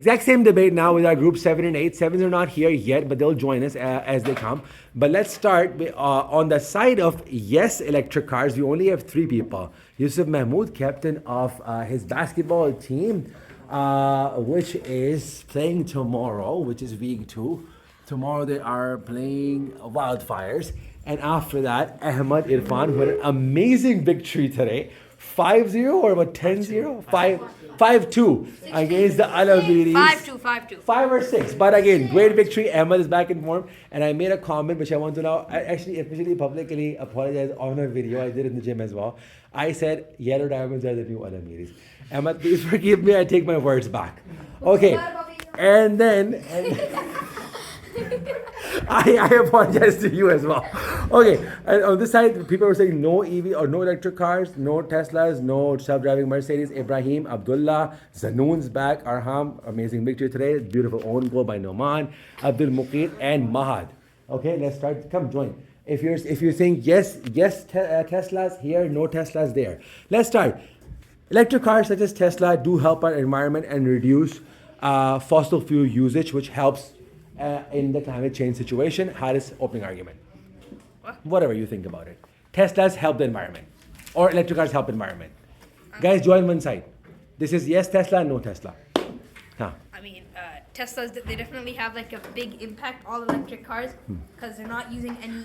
Exact same debate now with our group 7 and 8. Sevens are not here yet, but they'll join us as they come. But let's start on the side of yes electric cars. We only have 3 people. Yusuf Mahmood, captain of his basketball team, which is playing tomorrow, which is week 2. Tomorrow they are playing Wildfires. And after that, Ahmad Irfan, who had an amazing victory today. 5-0 or what, 10-0? 5-2 against the Alawiris. 5-2. 5 or 6. But again, great victory. Ahmad is back in form. And I made a comment which I want to now actually officially publicly apologize on a video. I did it in the gym as well. I said yellow diamonds are the new Alawiris. Ahmad, please forgive me. I take my words back. Okay. And then... I apologize to you as well. Okay, and on this side, people were saying no EV or no electric cars, no Teslas, no self-driving Mercedes. Ibrahim, Abdullah, Zanoon's back, Arham, amazing victory today. Beautiful own goal by Noman, Abdul Muqit, and Mahad. Okay, let's start. Come join. If you're saying yes, Teslas here, no Teslas there. Let's start. Electric cars such as Tesla do help our environment and reduce fossil fuel usage, which helps in the climate change situation. Haris, opening argument. Whatever you think about it. Teslas help the environment. Or electric cars help the environment. Guys, join one side. This is yes Tesla, no Tesla. Huh. I mean, Teslas, they definitely have like a big impact, all electric cars, because they're not using any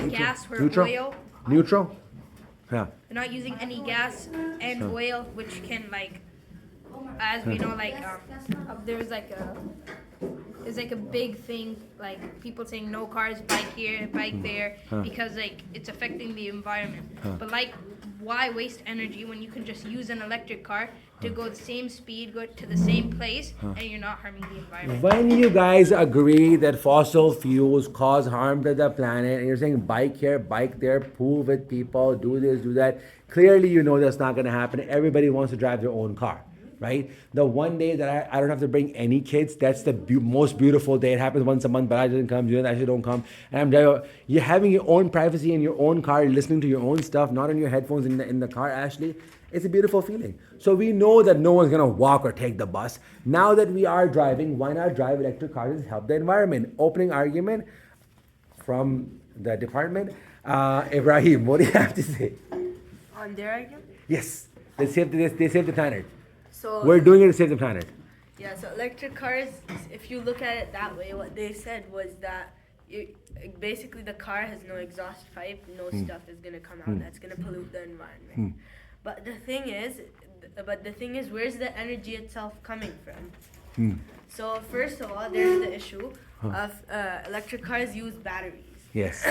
gas or oil. Neutral? Yeah. They're not using any gas and oil, which can like, as we know, like there's like a big thing, like people saying no cars, bike here, bike there, because like it's affecting the environment. But like, why waste energy when you can just use an electric car to go the same speed, go to the same place, and you're not harming the environment? When you guys agree that fossil fuels cause harm to the planet, and you're saying bike here, bike there, pool with people, do this, do that, clearly you know that's not going to happen. Everybody wants to drive their own car. Right? The one day that I don't have to bring any kids, that's the most beautiful day. It happens once a month, but I doesn't come, you actually don't come. And you're having your own privacy in your own car, you're listening to your own stuff, not on your headphones in the car, Ashley. It's a beautiful feeling. So we know that no one's going to walk or take the bus. Now that we are driving, why not drive electric cars and help the environment? Opening argument from the department. Ibrahim, what do you have to say? On their argument? Yes. They save the planet. So we're doing it to save the planet. yeah, so electric cars, if you look at it that way, what they said was that basically the car has no exhaust pipe, no stuff is going to come out that's going to pollute the environment. But the thing is, where's the energy itself coming from? So first of all, there's the issue of electric cars use batteries. Yes.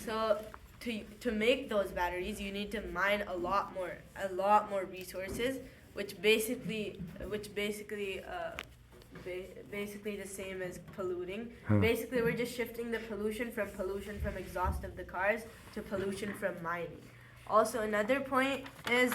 So to make those batteries, you need to mine a lot more resources, which basically the same as polluting. Basically, we're just shifting the pollution from exhaust of the cars to pollution from mining. Also, another point is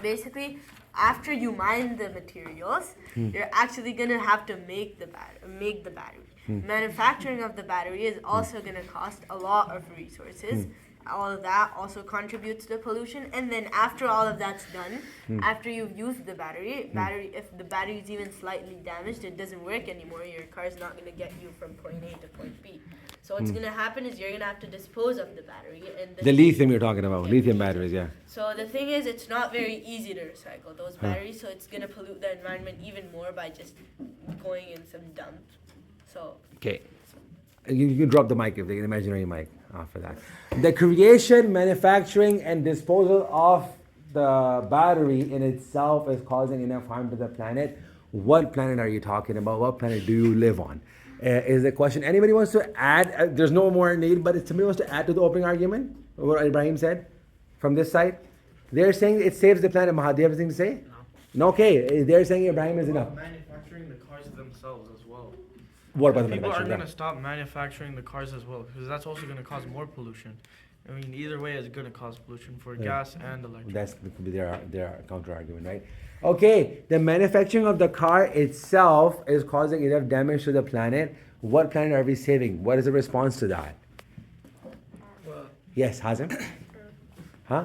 basically after you mine the materials, you're actually gonna have to make the battery. Manufacturing of the battery is also gonna cost a lot of resources. All of that also contributes to pollution. And then after all of that's done, after you've used the battery, if the battery is even slightly damaged, it doesn't work anymore, your car's not going to get you from point A to point B. So what's going to happen is you're going to have to dispose of the battery. And The lithium you're talking about, lithium batteries, yeah. So the thing is, it's not very easy to recycle those batteries, so it's going to pollute the environment even more by just going in some dump. So Okay. You can drop the mic if they imaginary mic after that. The creation, manufacturing, and disposal of the battery in itself is causing enough harm to the planet. What planet are you talking about? What planet do you live on? Is the question. Anybody wants to add? There's no more need, but if somebody wants to add to the opening argument, what Ibrahim said from this side, they're saying it saves the planet. Mahad, do you have anything to say? No. Okay, they're saying Ibrahim is enough. Manufacturing the cars themselves as well. What about the People are manufacturing? going to stop manufacturing the cars as well, because that's also going to cause more pollution. I mean, either way, it's going to cause pollution for gas and electric. That's could be their counter argument, right? Okay, the manufacturing of the car itself is causing enough damage to the planet. What planet are we saving? What is the response to that? Yes, Hazem? Huh?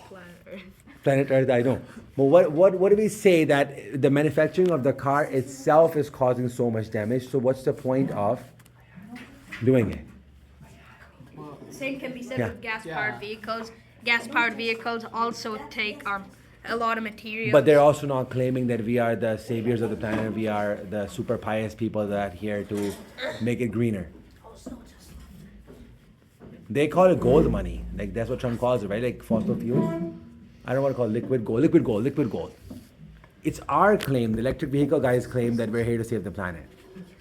planet Earth. Planet Earth, I know. But what do we say that the manufacturing of the car itself is causing so much damage? So what's the point of doing it? Same can be said Yeah. with gas-powered vehicles. Gas-powered vehicles also take a lot of material. But they're also not claiming that we are the saviors of the planet. We are the super pious people that are here to make it greener. They call it gold money. Like that's what Trump calls it, right? Like fossil fuels. I don't want to call it liquid gold. Liquid gold. Liquid gold. It's our claim. The electric vehicle guys claim that we're here to save the planet.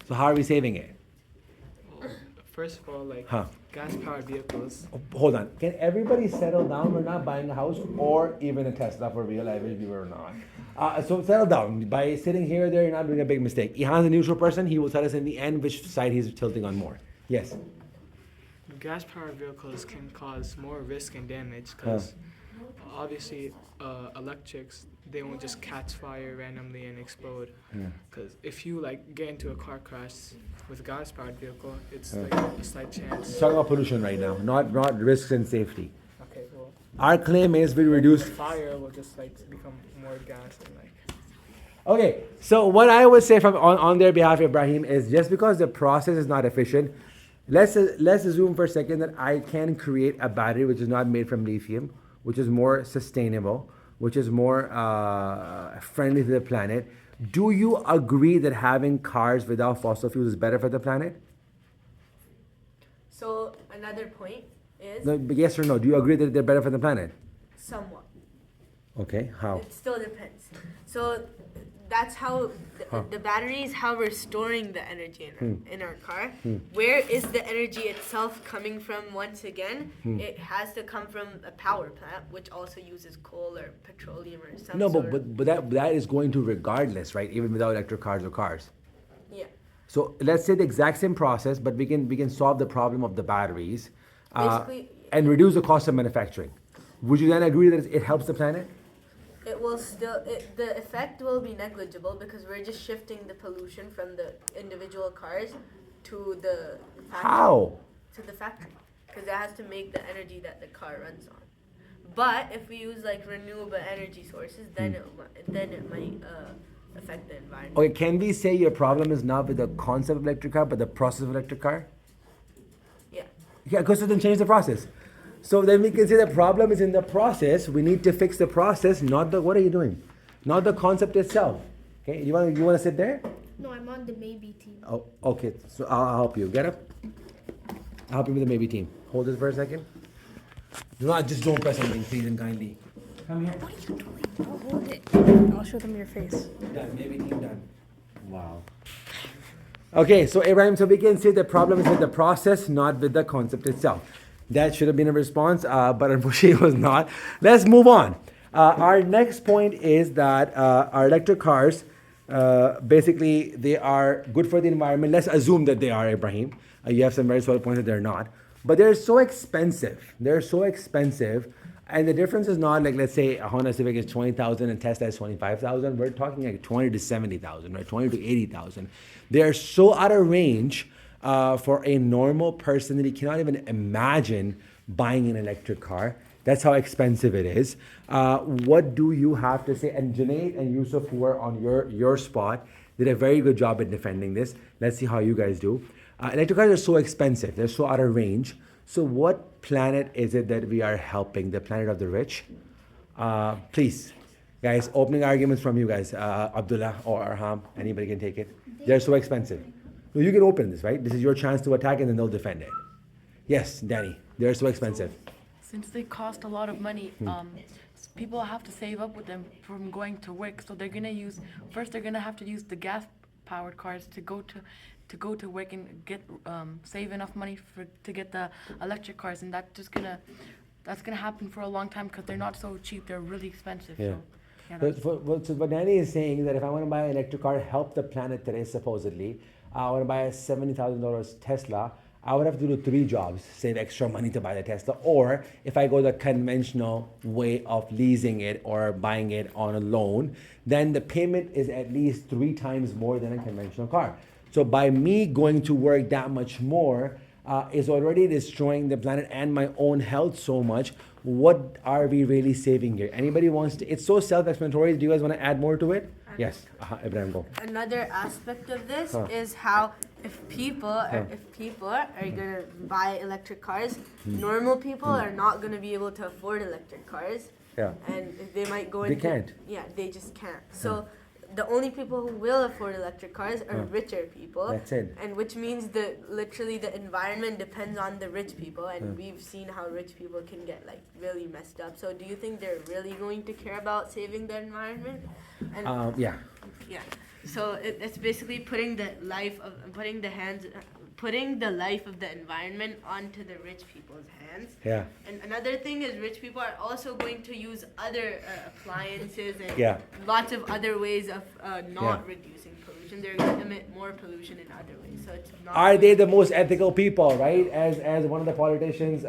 So how are we saving it? First of all, like Huh. gas-powered vehicles. Oh, hold on. Can everybody settle down? We're not buying a house or even a Tesla for real. I wish we were not. So settle down. By sitting here or there, you're not doing a big mistake. Ihan's a neutral person. He will tell us in the end which side he's tilting on more. Yes. Gas-powered vehicles can cause more risk and damage because obviously electrics, they won't just catch fire randomly and explode. Because if you like get into a car crash with a gas-powered vehicle, it's like a slight chance. Talking about pollution right now, not risks and safety. Okay, well, Our claim is we reduce. fire will just like become more gas and like. Okay, so what I would say from on their behalf, Ibrahim, is just because the process is not efficient, let's assume for a second that I can create a battery which is not made from lithium, which is more sustainable, which is more friendly to the planet. Do you agree that having cars without fossil fuels is better for the planet? So another point is No, but yes or no? Do you agree that they're better for the planet? somewhat. Okay, how? It still depends. So that's how the battery is how we're storing the energy in our car. Where is the energy itself coming from? Once again, it has to come from a power plant, which also uses coal or petroleum or some No, sort but that is going to regardless, right? Even without electric cars or cars. yeah. So let's say the exact same process, but we can solve the problem of the batteries Basically, and reduce the cost of manufacturing. Would you then agree that it helps the planet? It will still the effect will be negligible because we're just shifting the pollution from the individual cars to the factory. How? To the factory because it has to make the energy that the car runs on. But if we use like renewable energy sources, then it might affect the environment. Okay, can we say your problem is not with the concept of electric car, but the process of electric car? Yeah. Yeah, because then change the process. So then we can say the problem is in the process. We need to fix the process, not the. What are you doing? Not the concept itself. Okay, you want to sit there? No, I'm on the maybe team. Oh, okay. So I'll help you. Get up. I'll help you with the maybe team. Hold this for a second. Don't press anything, please and kindly. Come here. What are you doing? I'll hold it. I'll show them your face. Done. Maybe team done. Wow. Okay, so Ibrahim, so we can say the problem is with the process, not with the concept itself. That should have been a response, but unfortunately it was not. Let's move on. Our next point is that our electric cars, basically, they are good for the environment. Let's assume that they are, Ibrahim. You have some very solid points that they're not. But they're so expensive. They're so expensive. And the difference is not like, let's say, a Honda Civic is 20,000 and Tesla is 25,000. We're talking like 20 to 70,000, right? 20 to 80,000. They are so out of range for a normal person that he cannot even imagine buying an electric car. That's how expensive it is. What do you have to say? And Junaid and Yusuf, who are on your spot, did a very good job at defending this. Let's see how you guys do. Electric cars are so expensive. They're so out of range. So what planet is it that we are helping? The planet of the rich? Please, guys, opening arguments from you guys. Abdullah or Arham, anybody can take it. They're so expensive. No, you can open this, right? This is your chance to attack and then they'll defend it. Yes, Danny, they're so expensive. Since they cost a lot of money, people have to save up with them from going to work. So they're gonna they're gonna have to use the gas-powered cars to go to work and get save enough money to get the electric cars, and that's gonna happen for a long time because they're not so cheap. They're really expensive. Yeah. So, yeah, So what Danny is saying is that if I want to buy an electric car, help the planet today, supposedly, I want to buy a $70,000 Tesla, I would have to do 3 jobs, save extra money to buy the Tesla. Or if I go the conventional way of leasing it or buying it on a loan, then the payment is at least 3 times more than a conventional car. So by me going to work that much more is already destroying the planet and my own health so much. what are we really saving here? Anybody wants to? It's so self-explanatory. Do you guys want to add more to it? Yes, Ibrahim, go. Another aspect of this Huh. is how if people are gonna buy electric cars, normal people are not gonna be able to afford electric cars, Yeah. and they might go They into can't. yeah, they just can't. So the only people who will afford electric cars are richer people. That's it. And which means that literally the environment depends on the rich people, and we've seen how rich people can get like really messed up. So do you think they're really going to care about saving the environment? And Yeah. yeah. So it's basically putting the life of putting the life of the environment onto the rich people's hands. Yeah. And another thing is rich people are also going to use other appliances and Yeah. lots of other ways of not Yeah. reducing pollution. They're going to emit more pollution in other ways. So it's not. Are they the most ethical people, right? As one of the politicians,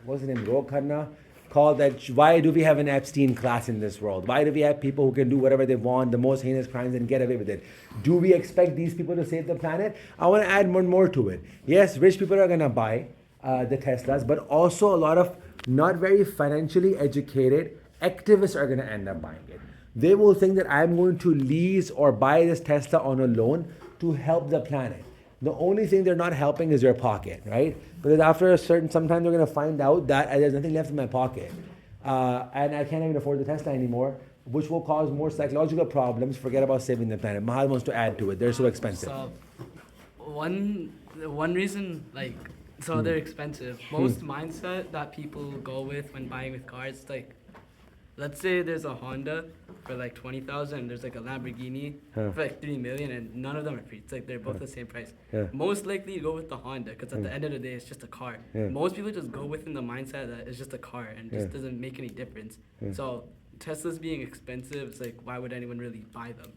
what's his name, Rohit Khanna, called that, why do we have an Epstein class in this world? Why do we have people who can do whatever they want, the most heinous crimes, and get away with it? Do we expect these people to save the planet? I want to add more to it. Yes, rich people are going to buy the Teslas, but also a lot of not very financially educated activists are going to end up buying it. They will think that I'm going to lease or buy this Tesla on a loan to help the planet. The only thing they're not helping is your pocket, right? Because after a certain, sometime they're going to find out that there's nothing left in my pocket. And I can't even afford the Tesla anymore, which will cause more psychological problems. Forget about saving the planet. Mahal wants to add to it. They're so expensive. So, one reason, like, so they're expensive. Most mindset that people go with when buying with cars, like, let's say there's a Honda for like 20,000, there's like a Lamborghini for like 3 million, and none of them are free. It's like they're both the same price. Yeah. Most likely you go with the Honda because at the end of the day, it's just a car. Yeah. Most people just go within the mindset that it's just a car and just doesn't make any difference. So Teslas being expensive, it's like, why would anyone really buy them?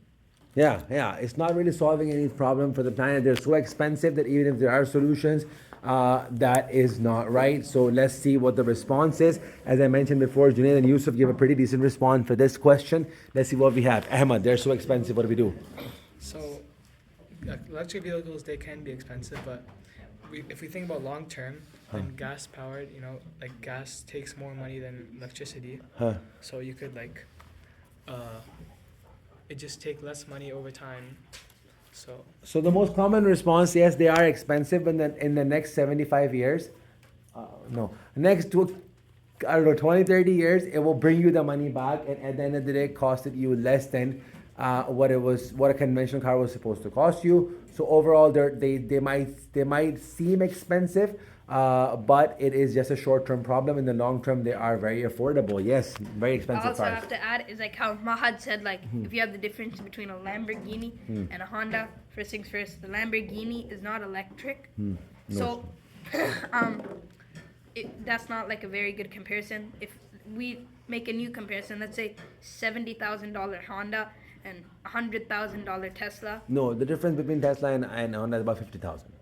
Yeah. It's not really solving any problem for the planet. They're so expensive that even if there are solutions, that is not right. So let's see what the response is. As I mentioned before, Junaid and Yusuf gave a pretty decent response for this question. Let's see what we have. Ahmad, they're so expensive. What do we do? So, electric vehicles, they can be expensive, but if we think about long term, then gas powered, like gas takes more money than electricity. So you could it just take less money over time. So the most common response, yes, they are expensive, but then in the next 75 years, next 20, 30 years, it will bring you the money back, and at the end of the day, it costed you less than what a conventional car was supposed to cost you. So overall, they might seem expensive, but it is just a short-term problem. In the long term, they are very affordable. Yes, very I expensive also cars. have to add is like how Mahad said, like if you have the difference between a Lamborghini and a Honda, first things first, the Lamborghini is not electric. So that's not like a very good comparison. If we make a new comparison, let's say $70,000 Honda and $100,000 Tesla. No, the difference between Tesla and Honda is about 50,000.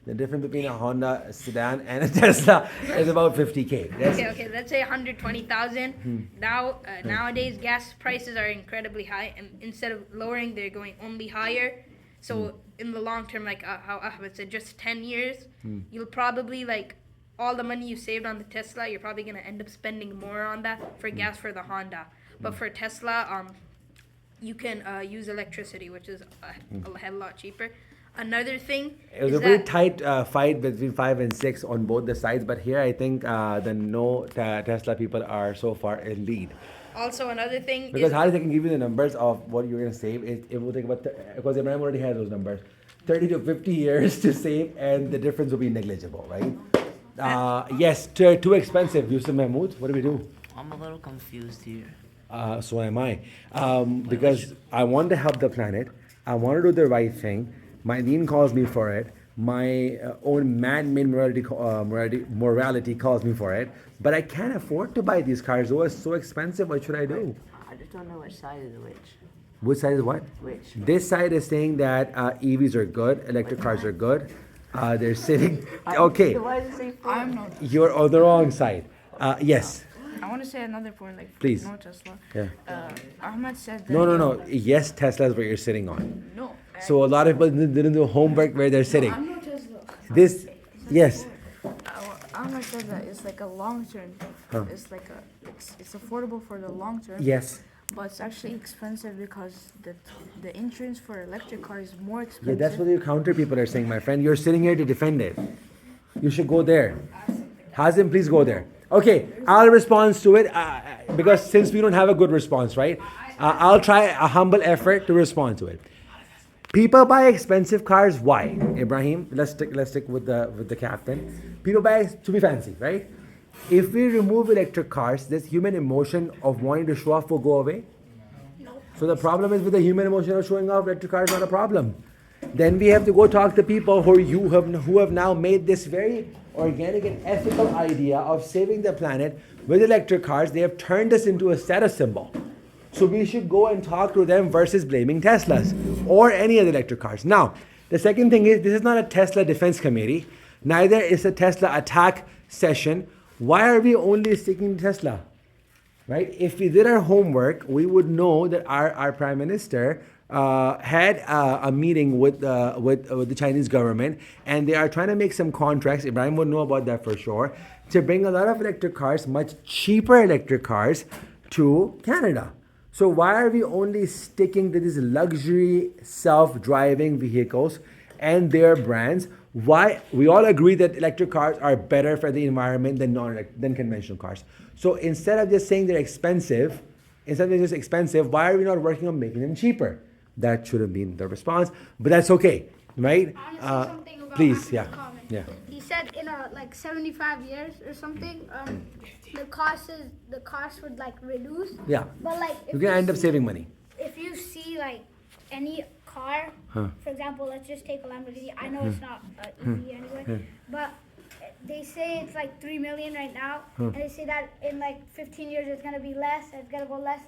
The difference between a Honda sedan and a Tesla is about 50K. Yes? Okay, let's say 120,000. Now, nowadays, gas prices are incredibly high, and instead of lowering, they're going only higher. So in the long term, like how Ahmed said, just 10 years, you'll probably all the money you saved on the Tesla, you're probably gonna end up spending more on that for gas for the Honda. But for Tesla, you can use electricity, which is a hell lot cheaper. Another thing It was is a very that tight fight between 5 and 6 on both the sides, but here I think the Tesla people are so far in lead. also another thing Because is how they can give you the numbers of what you're going to save, it will take about, because Ibrahim already has those numbers, 30 to 50 years to save, and the difference will be negligible, right? Yes, too expensive. Yusuf Mahmood, what do we do? I'm a little confused here. So am I. Because I want to help the planet. I want to do the right thing. My deen calls me for it. My own man-made morality calls me for it. But I can't afford to buy these cars. Oh, it's so expensive. What should I do? I just don't know which side is which. Which side is what? Which? This side is saying that EVs are good. Electric cars are good. They're sitting... Okay. Why does it say four? I'm not. You're on the wrong side. Yes. I want to say another point, like Please. no Tesla. Yeah. Ahmed said that. No. Yes, Tesla is where you're sitting on. No. So a lot of people didn't do homework where they're sitting. I'm not Tesla. This, yes. Ahmed said that it's like a long term thing. Huh. It's like it's affordable for the long term. Yes. But it's actually expensive because the insurance for electric cars is more expensive. Yeah, that's what your counter people are saying, my friend. You're sitting here to defend it. You should go there. Hazim, please go there. Okay, I'll respond to it because since we don't have a good response, right? I'll try a humble effort to respond to it. People buy expensive cars. Why, Ibrahim? Let's stick with the captain. People buy to be fancy, right? If we remove electric cars, this human emotion of wanting to show off will go away. So the problem is with the human emotion of showing off, electric cars not a problem. Then we have to go talk to people who have now made this very organic and ethical idea of saving the planet with electric cars. They have turned this into a status symbol. So we should go and talk to them versus blaming Teslas or any other electric cars. Now, the second thing is this is not a Tesla defense committee. Neither is a Tesla attack session. Why are we only sticking to Tesla? Right? If we did our homework, we would know that our Prime Minister had a meeting with the Chinese government, and they are trying to make some contracts. Ibrahim would know about that for sure, to bring a lot of electric cars, much cheaper electric cars, to Canada. So why are we only sticking to these luxury self-driving vehicles and their brands? Why? We all agree that electric cars are better for the environment than conventional cars. So instead of just saying they're expensive, why are we not working on making them cheaper? That should have been the response, but that's okay, right? Something about Please, Ahmed's yeah, comment. yeah. He said in like 75 years or something, the cost would like reduce. Yeah, But like you're gonna end up saving money. if you see like any car, Huh. for example, let's just take a Lamborghini. I know it's not EV anyway, but they say it's like 3 million right now, and they say that in like 15 years it's gonna be less. It's gonna go less.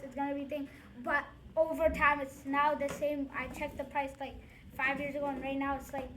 It's gonna be thing, but over time it's now the same. I checked the price like 5 years ago, and right now it's like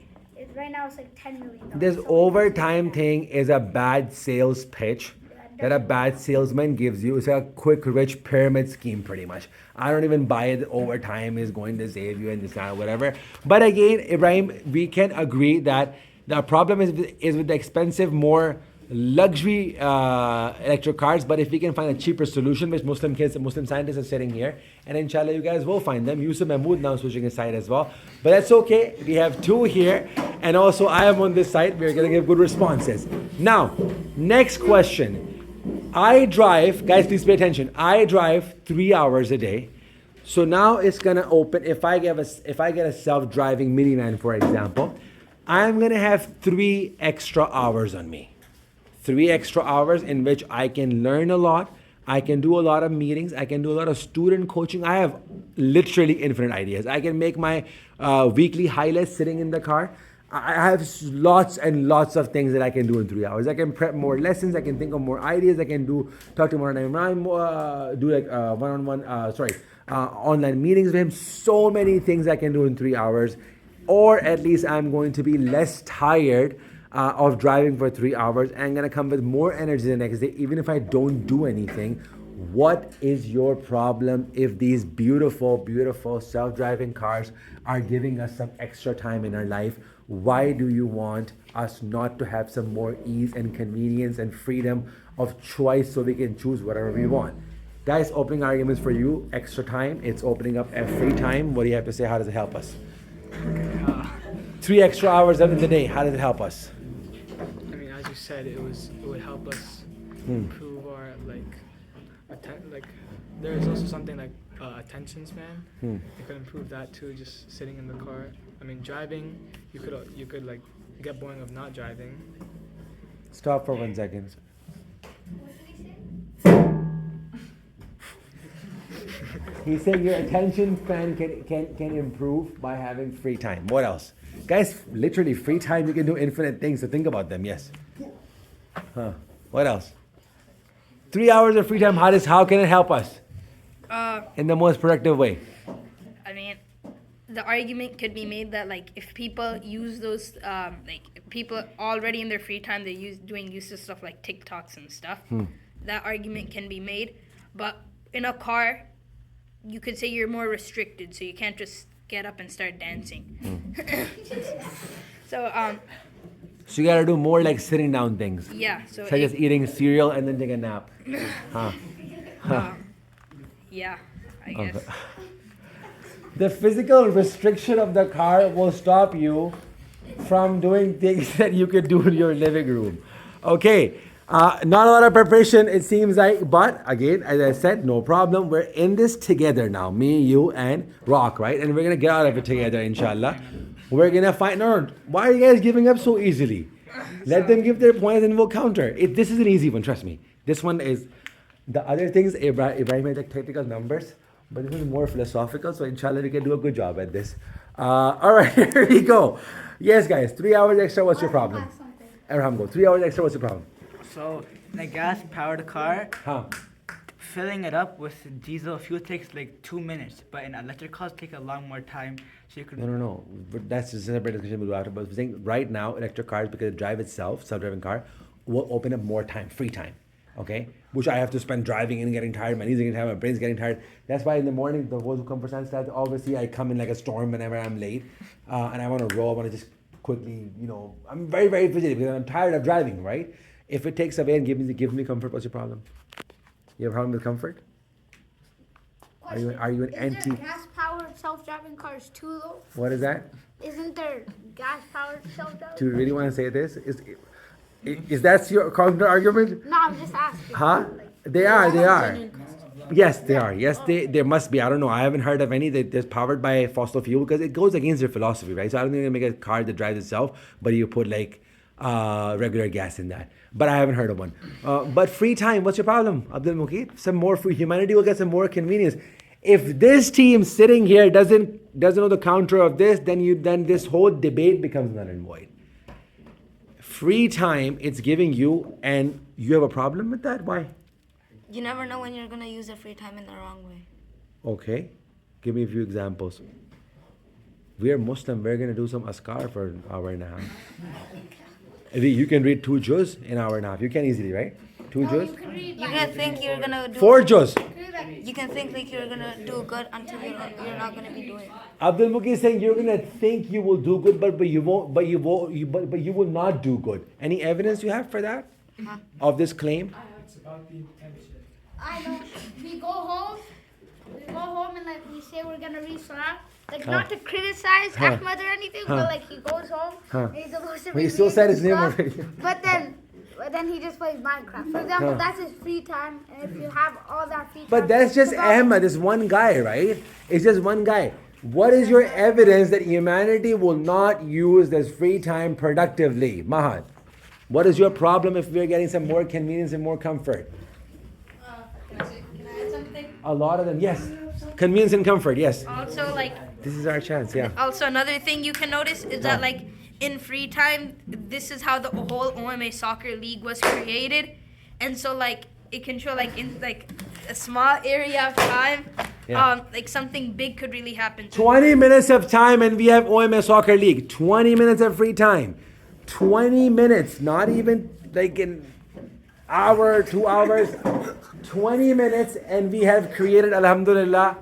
10 million. This overtime thing is a bad sales pitch that a bad salesman gives you. It's a quick rich pyramid scheme pretty much. I don't even buy it. Overtime is going to save you and this kind of whatever. But again, Ibrahim, we can agree that the problem is with the expensive, more luxury electric cars. But if we can find a cheaper solution, which Muslim scientists are sitting here, and inshallah you guys will find them. Yusuf Mahmood now switching his side as well. But that's okay. We have two here, and also I am on this side. We're gonna give good responses. Now, next question. I drive, guys, please pay attention. I drive 3 hours a day. So now it's gonna open. If I get a self-driving minivan, for example, I'm gonna have 3 extra hours on me. 3 extra hours in which I can learn a lot. I can do a lot of meetings. I can do a lot of student coaching. I have literally infinite ideas. I can make my weekly high list sitting in the car. I have lots and lots of things that I can do in 3 hours. I can prep more lessons. I can think of more ideas. I can talk to Maulana Imran, do like online meetings with him. So many things I can do in 3 hours. Or at least I'm going to be less tired of driving for 3 hours and gonna come with more energy the next day, even if I don't do anything. What is your problem if these beautiful, beautiful self-driving cars are giving us some extra time in our life? Why do you want us not to have some more ease and convenience and freedom of choice so we can choose whatever we want? Guys, opening arguments for you, extra time. It's opening up a free time. What do you have to say? How does it help us? 3 extra hours in the day. How does it help us? I mean, as you said, it would help us improve our there's also something like attention span. It could improve that too. Just sitting in the car. I mean, driving, you could like get boring of not driving. Stop for 1 second. He's saying your attention span can improve by having free time. What else? Guys, literally free time, you can do infinite things, so think about them, yes. What else? 3 hours of free time, how can it help us? In the most productive way. I mean, the argument could be made that like if people use those people already in their free time they're doing useless stuff like TikToks and stuff. That argument can be made, but in a car, you could say you're more restricted, so you can't just get up and start dancing. So So you gotta do more like sitting down things. Yeah. So Such as eating cereal and then take a nap. Huh. yeah, I guess. Okay. The physical restriction of the car will stop you from doing things that you could do in your living room. Okay. Not a lot of preparation, it seems like, but again, as I said, no problem. We're in this together now, me, you, and Rock, right? And we're gonna get out of it together, inshallah. We're gonna find. No, why are you guys giving up so easily? Let them give their points and we'll counter. This is an easy one, trust me. This one is. The other things, Ibrahim had like technical numbers, but this is more philosophical. So inshallah, we can do a good job at this. All right, here we go. Yes, guys, 3 hours extra. What's your problem? Arham, go. 3 hours extra. What's your problem? So, in a gas-powered car, Huh? filling it up with diesel fuel takes like 2 minutes, but in electric cars take a lot more time. So you could. No. But that's a separate discussion we'll do after. But we're saying right now, electric cars, because the drive itself, self-driving car, will open up more time, free time. Okay? Which I have to spend driving and getting tired, my knees are getting tired, my brain's getting tired. That's why in the morning, the ones who come for science class, obviously I come in like a storm whenever I'm late. And I want to roll, I want to just quickly, I'm very, very fidgety because I'm tired of driving, right? If it takes away and gives me comfort, what's your problem? You have a problem with comfort? Are you an anti? Is there gas-powered self-driving cars too, though? What is that? Isn't there gas-powered self-driving? Do you really want to say this? Is that your counter argument? No, I'm just asking. Huh? They are. Yes, they are. Yes, there must be. I don't know. I haven't heard of any that's powered by fossil fuel because it goes against their philosophy, right? So I don't think they're gonna make a car that drives itself, but you put like regular gas in that. But I haven't heard of one. But free time, what's your problem, Abdul Muqeed? Some more free. Humanity will get some more convenience. If this team sitting here doesn't know the counter of this, then this whole debate becomes null and void. Free time, it's giving you, and you have a problem with that? Why? You never know when you're gonna use the free time in the wrong way. Okay, give me a few examples. We are Muslim, we're going to do some askar for an hour and a half. You can read 2 juz in an hour and a half. You can easily, right? 2 juz? You can think you're gonna do 4 juz. You can think like you're gonna do good until you're not gonna be doing it. Abdul Muqeed is saying you're going to think you will do good, but you will not do good. Any evidence you have for that? Of this claim? I know. We go home and like we say we're gonna read Salah. Like Huh. not to criticize Huh. Ahmad or anything, Huh. but like he goes home Huh. and he's supposed to But he read still said his name Salah, already. But then he just plays Minecraft. For example, Huh. that's his free time, and if you have all that free time. But that's just it's about- Ahmad, this one guy, right? It's just one guy. What is your evidence that humanity will not use this free time productively? Mahad, what is your problem if we're getting some more convenience and more comfort? Can I add something? A lot of them, yes. Convenience and comfort, yes. Also, like, This is our chance, yeah. also another thing you can notice is that like in free time, this is how the whole OMA soccer league was created, and so like it can show like in like a small area of time, Yeah. like something big could really happen. 20 minutes of time and we have OMS Soccer League. 20 minutes of free time. 20 minutes, not even like an hour, 2 hours. 20 minutes and we have created, alhamdulillah,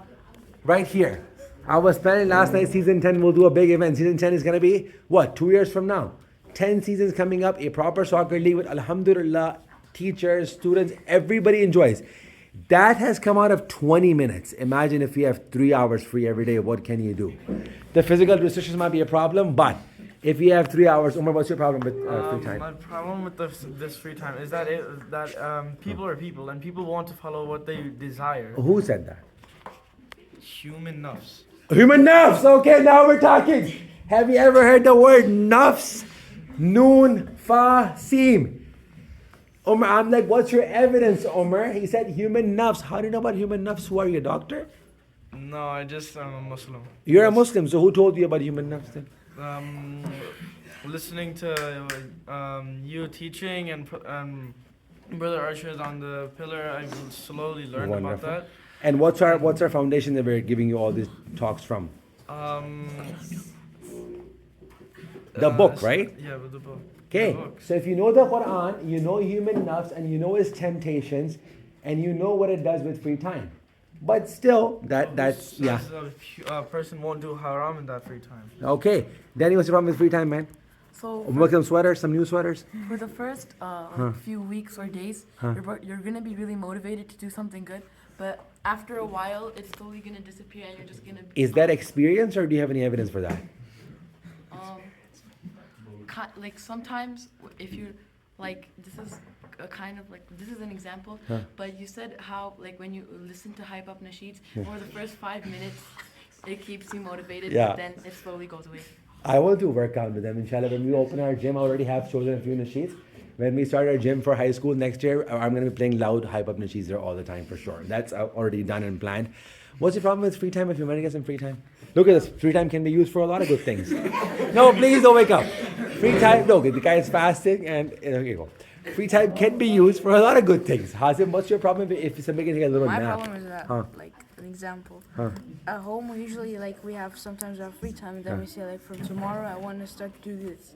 right here. I was planning last night, season 10 will do a big event. Season 10 is going to be, what, 2 years from now? 10 seasons coming up, a proper soccer league with, alhamdulillah, teachers, students, everybody enjoys. That has come out of 20 minutes. Imagine if we have 3 hours free every day, what can you do? The physical restrictions might be a problem, but if you have 3 hours, Umar, what's your problem with free time? My problem with this free time is that people are people and people want to follow what they desire. Who said that? Human nafs. Human nafs. Okay, now we're talking. Have you ever heard the word nafs? Noon, fa, seem. Omar, I'm like, what's your evidence, Omar? He said human nafs. How do you know about human nafs? Who are you, a doctor? No, I'm a Muslim. You're a Muslim, so who told you about human nafs then? Listening to you teaching and Brother Archer's on the pillar, I slowly learned Wonderful. about that. And what's our foundation that we're giving you all these talks from? The book, right? Yeah, with the book. Okay, so if you know the Quran, you know human nafs, and you know its temptations, and you know what it does with free time. But still, that's, yeah. A person won't do haram in that free time. Okay, Danny, what's your problem with free time, man? So Make some sweaters, some new sweaters. for the first few weeks or days, you're gonna be really motivated to do something good, but after a while, it's slowly gonna disappear, and you're just gonna. Is that experience, or do you have any evidence for that? Like sometimes if you like, this is a kind of like, this is an example, but you said how like when you listen to Hype Up Nasheeds, for the first 5 minutes, it keeps you motivated, Yeah. but then it slowly goes away. I will do workout with them, inshallah. When we open our gym, I already have chosen a few nasheeds. When we start our gym for high school next year, I'm going to be playing loud Hype Up nasheeds there all the time for sure. That's already done and planned. What's the problem with free time if you want to get some free time? Look at this. Free time can be used for a lot of good things. No, please don't wake up. Free time, no, the guy is fasting and here you go. Free time can be used for a lot of good things. Hazim, what's your problem if somebody can take a little My nap? problem is that, like, an example. At home, we usually, like, we have sometimes our free time, and then we say, like, from tomorrow, I want to start to do this.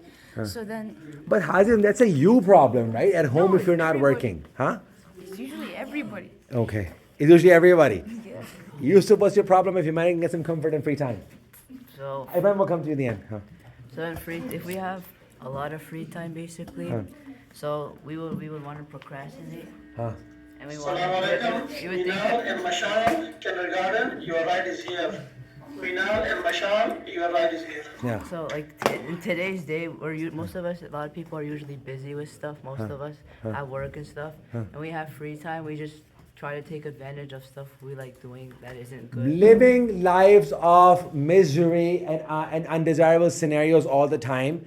So then, But Hazim, that's a you problem, right? At home No, if you're it's not everybody. working. Huh? it's usually everybody. Okay. It's usually everybody. Yeah. Yusuf, what's your problem if you might get some comfort and free time? So, Ibrahim will come to you in the end. Huh? if we have a lot of free time, basically, so we would want to procrastinate, Huh? and we want to. We would think. and Mashal, kindergarten, your ride is here. Minal and Mashal, your ride is here. Yeah. So like in today's day, most of us, a lot of people are usually busy with stuff. Most of us have work and stuff, and we have free time. We just try to take advantage of stuff we like doing that isn't good. Living lives of misery and undesirable scenarios all the time.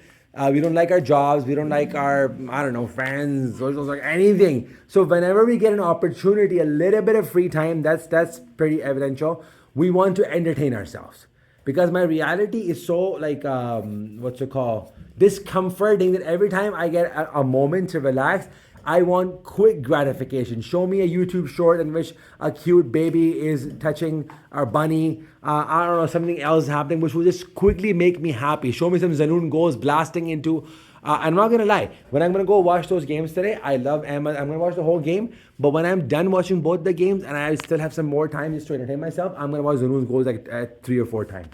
We don't like our jobs. We don't like our, I don't know, friends, social, like anything. So whenever we get an opportunity, a little bit of free time, that's pretty evidential. We want to entertain ourselves. Because my reality is so like, discomforting that every time I get a moment to relax, I want quick gratification. Show me a YouTube short in which a cute baby is touching our bunny. I don't know, something else happening which will just quickly make me happy. Show me some Zanoon goals blasting into. I'm not gonna lie. When I'm gonna go watch those games today, I love Emma. I'm gonna watch the whole game. But when I'm done watching both the games and I still have some more time just to entertain myself, I'm gonna watch Zanoon's goals like 3 or 4 times.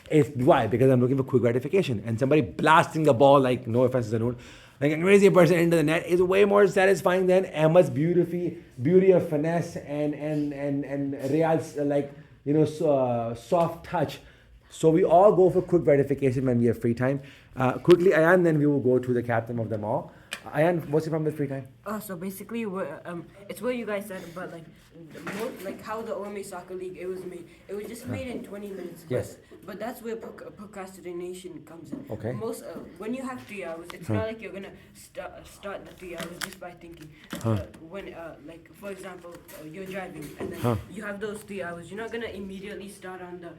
It's why? Because I'm looking for quick gratification. And somebody blasting the ball, like, no offense to Zanoon, like a crazy person into the net is way more satisfying than Emma's beauty of finesse and Riyad's soft touch. So we all go for quick gratification when we have free time. Quickly, Ayan, then we will go to the captain of them all. Ayan, what's your problem with free time? So basically, it's what you guys said, but like how the OMA Soccer League it was made. It was just made in 20 minutes. Yes. But that's where procrastination comes in. Okay. When you have 3 hours, it's not like you're gonna start the 3 hours just by thinking. When like for example, you're driving and then you have those 3 hours. You're not gonna immediately start on the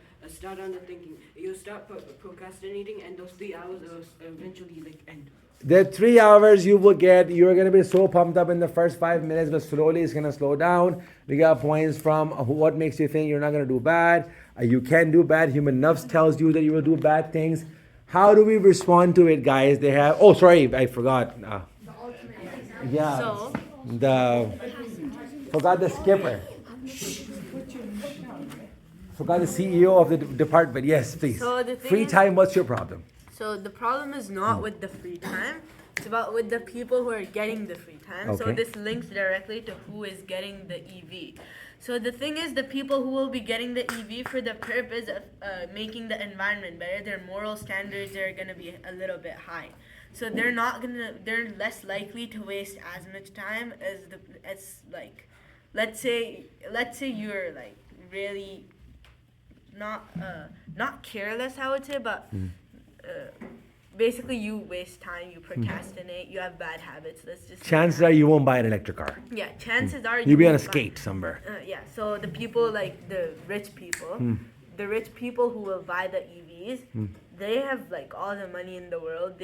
thinking. You'll start procrastinating, and those 3 hours will eventually like end. The 3 hours you will get, you're going to be so pumped up in the first 5 minutes, but slowly it's going to slow down. We got points from what makes you think you're not going to do bad. You can do bad. Human nafs tells you that you will do bad things. How do we respond to it, guys? They have, oh, sorry, I forgot. Forgot the skipper. Forgot the CEO of the department. Yes, please. So the thing Free is- time, what's your problem? So the problem is not with the free time. It's about with the people who are getting the free time. So Okay. this links directly to who is getting the EV. So the thing is, the people who will be getting the EV for the purpose of making the environment better, their moral standards are gonna be a little bit high. So they're less likely to waste as much time as like, let's say you're like really not careless, I would say, but. Basically, you waste time, you procrastinate, you have bad habits. Let's just Chances are you won't buy an electric car. yeah. Chances are You'll be on a won't buy- skate somewhere. yeah. So the people like the rich people who will buy the EVs, they have like all the money in the world.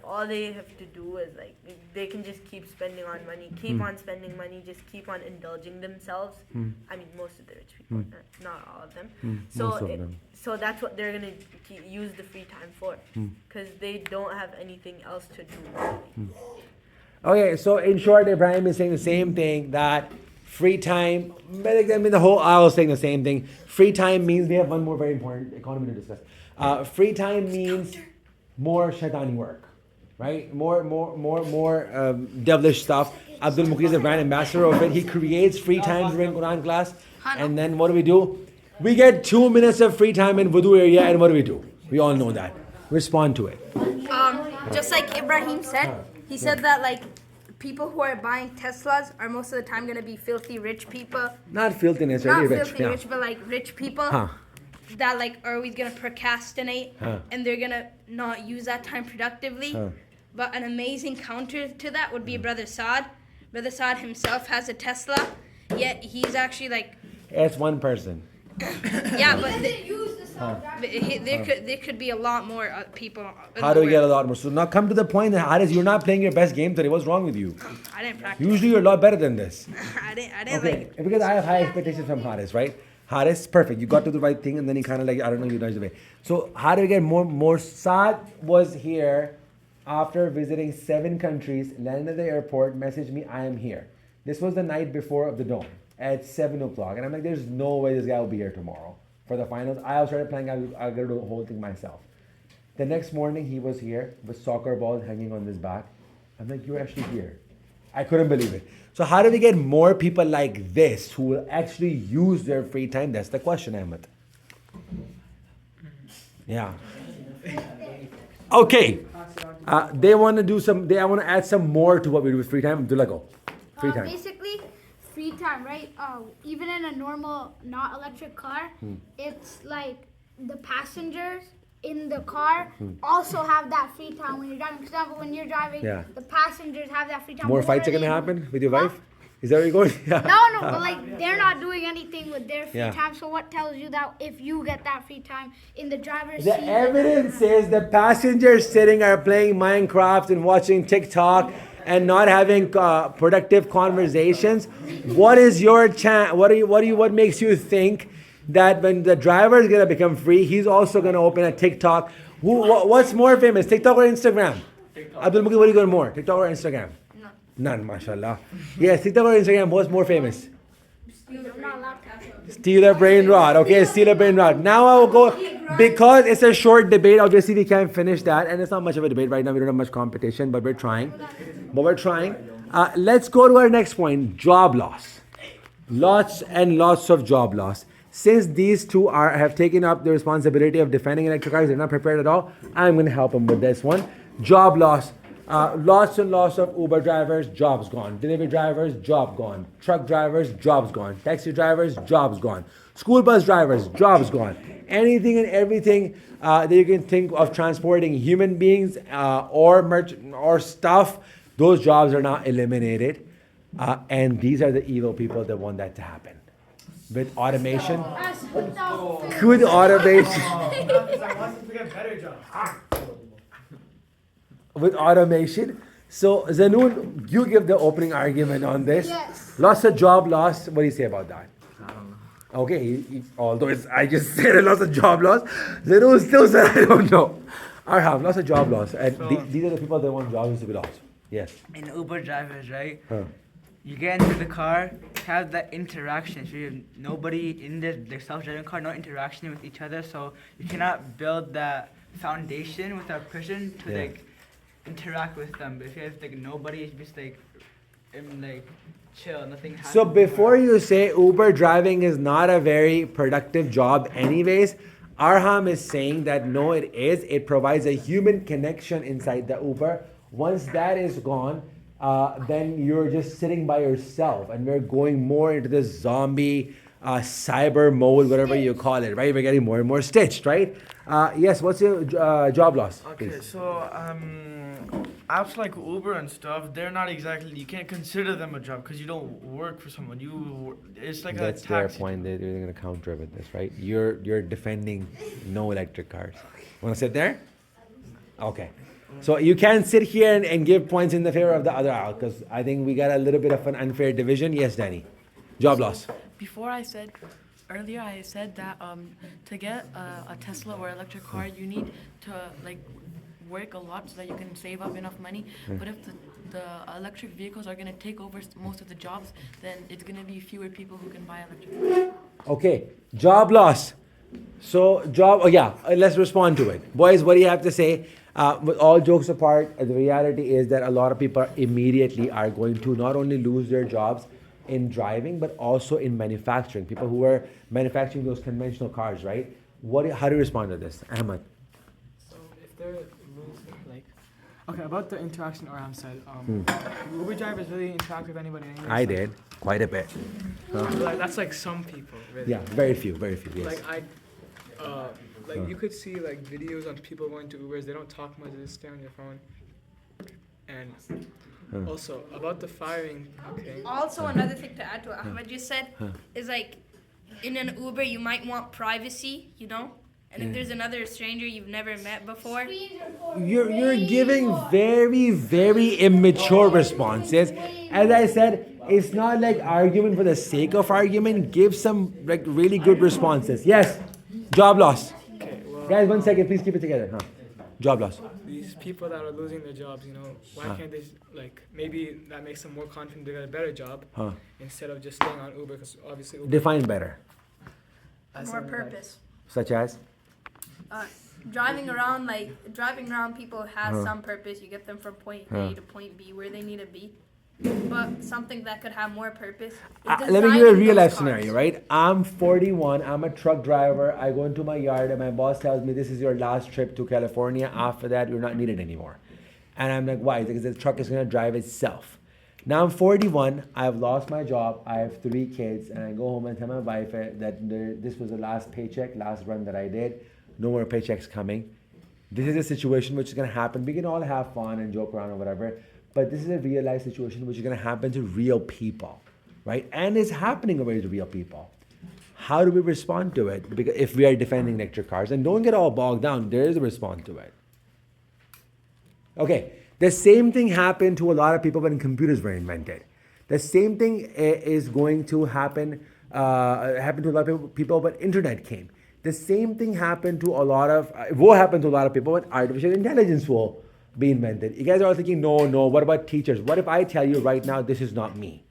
All they have to do is like they can just keep spending on money, keep on spending money, just keep on indulging themselves. I mean, most of the rich people, not all of them. So Most of them. so that's what they're gonna use the free time for, because they don't have anything else to do. Okay, so in short, Ibrahim is saying the same thing, that free time, I mean, the whole aisle is saying the same thing. Free time means, we have one more very important economy to discuss. Free time means more shaitani work. right? More devilish stuff. Abdul Muqi is the brand ambassador of it. He creates free time during Quran class. And then what do? We get 2 minutes of free time in wudu area, and what do? We all know that. Respond to it. Just like Ibrahim said, he said that like people who are buying Teslas are most of the time gonna be filthy rich people. Not filthiness, Not really rich. filthy rich, but like rich people that like are always gonna procrastinate and they're gonna not use that time productively. But an amazing counter to that would be Brother Saad. Brother Saad himself has a Tesla, yet he's actually like. It's one person. Yeah, but there could be a lot more people. How do we get a lot more? So now come to the point that Haris, you're not playing your best game today. What's wrong with you? I didn't practice. Usually you're a lot better than this. I didn't Okay, like. because I have high expectations from Haris, right? Haris, perfect. You got to the right thing, and then he kind of like, I don't know, you nudged away. So how do we get more? Saad was here after visiting 7 countries, landed at the airport, messaged me, I am here. This was the night before of the Dome at 7 o'clock. And I'm like, there's no way this guy will be here tomorrow for the finals. I started playing, I got to do the whole thing myself. The next morning, he was here with soccer balls hanging on his back. I'm like, you're actually here. I couldn't believe it. So how do we get more people like this who will actually use their free time? That's the question, Ahmed. Yeah. Okay. They want to do I want to add some more to what we do with free time. Abdullah, go. Free time. Basically, free time, right? Even in a normal, not electric car, it's like the passengers in the car also have that free time when you're driving. For example, when you're driving, the passengers have that free time. More fights are going to happen with your wife? Is that where you're going? Yeah. No, but like they're not doing anything with their free Yeah. time. So what tells you that if you get that free time in the driver's The seat? evidence says the passengers sitting are playing Minecraft and watching TikTok and not having productive conversations. What is your chance? What makes you think that when the driver is gonna become free, he's also gonna open a TikTok? What's more famous, TikTok or Instagram? Abdul Muqi, what are you going more? TikTok or Instagram? None, mashallah. Yes, TikTok or Instagram, what's more famous? Steal a brain rot. Okay, steal a brain rot. Now I will go, because it's a short debate, obviously we can't finish that, and it's not much of a debate right now, we don't have much competition, but we're trying. Let's go to our next point, job loss. Lots and lots of job loss. Since these two have taken up the responsibility of defending electric cars, they're not prepared at all, I'm going to help them with this one. Job loss. Lots and lots of Uber drivers, jobs gone. Delivery drivers, job gone. Truck drivers, jobs gone. Taxi drivers, jobs gone. School bus drivers, jobs gone. Anything and everything that you can think of transporting human beings or stuff, those jobs are now eliminated. And these are the evil people that want that to happen. With automation. Good automation. With automation. So Zanoon, you give the opening argument on this. Yes. Lots of job loss. What do you say about that? I don't know. Okay, although I just said lots of job loss, Zanoon still said I don't know. Arham, lots of job loss. And these are the people that want jobs to be lost. Yes. And Uber drivers, right? You get into the car, have that interaction. So you have nobody in the self-driving car, no interaction with each other. So you cannot build that foundation with a person to like interact with them. But if you have like nobody, it's just like chill, nothing happens. So before you say Uber driving is not a very productive job anyways, Arham is saying that no, it is. It provides a human connection inside the Uber. Once that is gone, then you're just sitting by yourself, and we're going more into this zombie cyber mode, whatever you call it, right? We're getting more and more stitched, right? Yes, what's your job loss? Okay, Please? so apps like Uber and stuff, they're not exactly, you can't consider them a job because you don't work for someone. It's like That's a their taxi. point. They're going to counter with this, right? You're defending no electric cars. Want to sit there? Okay. So you can sit here and give points in the favor of the other aisle, because I think we got a little bit of an unfair division. Yes, Danny. Job loss. Earlier I said that to get a Tesla or electric car, you need to work a lot so that you can save up enough money. But if the electric vehicles are going to take over most of the jobs, then it's going to be fewer people who can buy electric cars. Okay. Job loss. So let's respond to it. Boys, what do you have to say? With all jokes apart, the reality is that a lot of people immediately are going to not only lose their jobs in driving, but also in manufacturing. People who are manufacturing those conventional cars, right? How do you respond to this, Ahmed? So if they're losing, like, okay, about the interaction Aram said, Uber drivers really interact with anybody in English? I did, quite a bit. Like, that's like some people, really. Yeah, very few, yes. Like you could see like videos on people going to Ubers. They don't talk much. They just stay on your phone. And also about the firing. Okay. Also, another thing to add to what Ahmed just said is like, in an Uber, you might want privacy, you know? And if there's another stranger you've never met before, You're giving very, very immature responses. As I said, it's not like argument for the sake of argument. Give some like really good responses. Yes, job loss. Okay. Well, Guys, 1 second, please keep it together. Job loss. these people that are losing their jobs, you know, why can't they like maybe that makes them more confident to get a better job instead of just staying on Uber because obviously Uber. Define better. more purpose. Such as? Driving around people has some purpose. You get them from point A to point B where they need to be. But something that could have more purpose. Let me give you a real life scenario, right? I'm 41, I'm a truck driver. I go into my yard and my boss tells me this is your last trip to California. After that, you're not needed anymore. And I'm like, why? Because the truck is going to drive itself. Now I'm 41, I've lost my job, I have 3 kids, and I go home and tell my wife that this was the last paycheck, last run that I did. No more paychecks coming. This is a situation which is going to happen. We can all have fun and joke around or whatever, but this is a real life situation which is going to happen to real people, right? And it's happening already to real people. How do we respond to it? Because if we are defending electric cars, and don't get all bogged down, there is a response to it. Okay, the same thing happened to a lot of people when computers were invented. The same thing is going to happen to a lot of people when internet came. The same thing happened to a lot of, will happen to a lot of people when artificial intelligence will be invented. You guys are all thinking, no, what about teachers? What if I tell you right now, this is not me?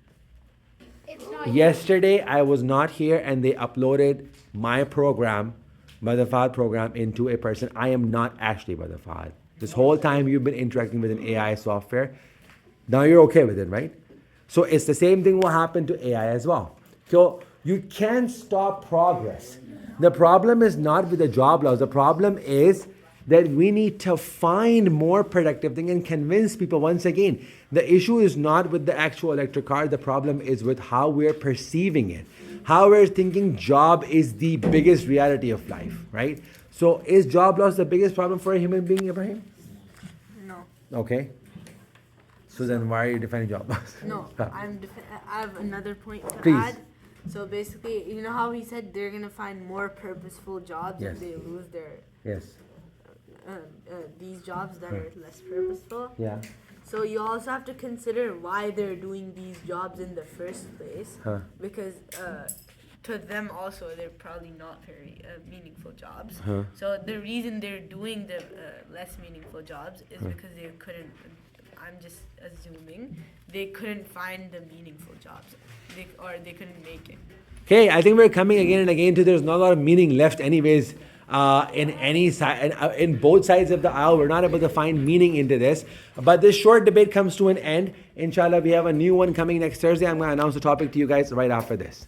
It's not Yesterday, I was not here and they uploaded my program, Brother Fahad program, into a person. I am not actually Brother Fahad. This whole time you've been interacting with an AI software. Now you're okay with it, right? So it's the same thing will happen to AI as well. So you can't stop progress. The problem is not with the job loss. The problem is that we need to find more productive thing and convince people once again. The issue is not with the actual electric car. The problem is with how we're perceiving it. How we're thinking job is the biggest reality of life, right? So is job loss the biggest problem for a human being, Ibrahim? No. Okay. So then why are you defending job loss? No, I have another point to Please. add. So basically, you know how he said they're gonna find more purposeful jobs Yes. if they lose their Yes. these jobs that are less purposeful. Yeah. So you also have to consider why they're doing these jobs in the first place, because to them also they're probably not very meaningful jobs. So the reason they're doing the less meaningful jobs is because they couldn't. I'm just assuming they couldn't find the meaningful jobs, they couldn't make it. Okay, I think we're coming again and again to there's not a lot of meaning left anyways in any side, in both sides of the aisle. We're not able to find meaning into this. But this short debate comes to an end. Inshallah, we have a new one coming next Thursday. I'm going to announce the topic to you guys right after this.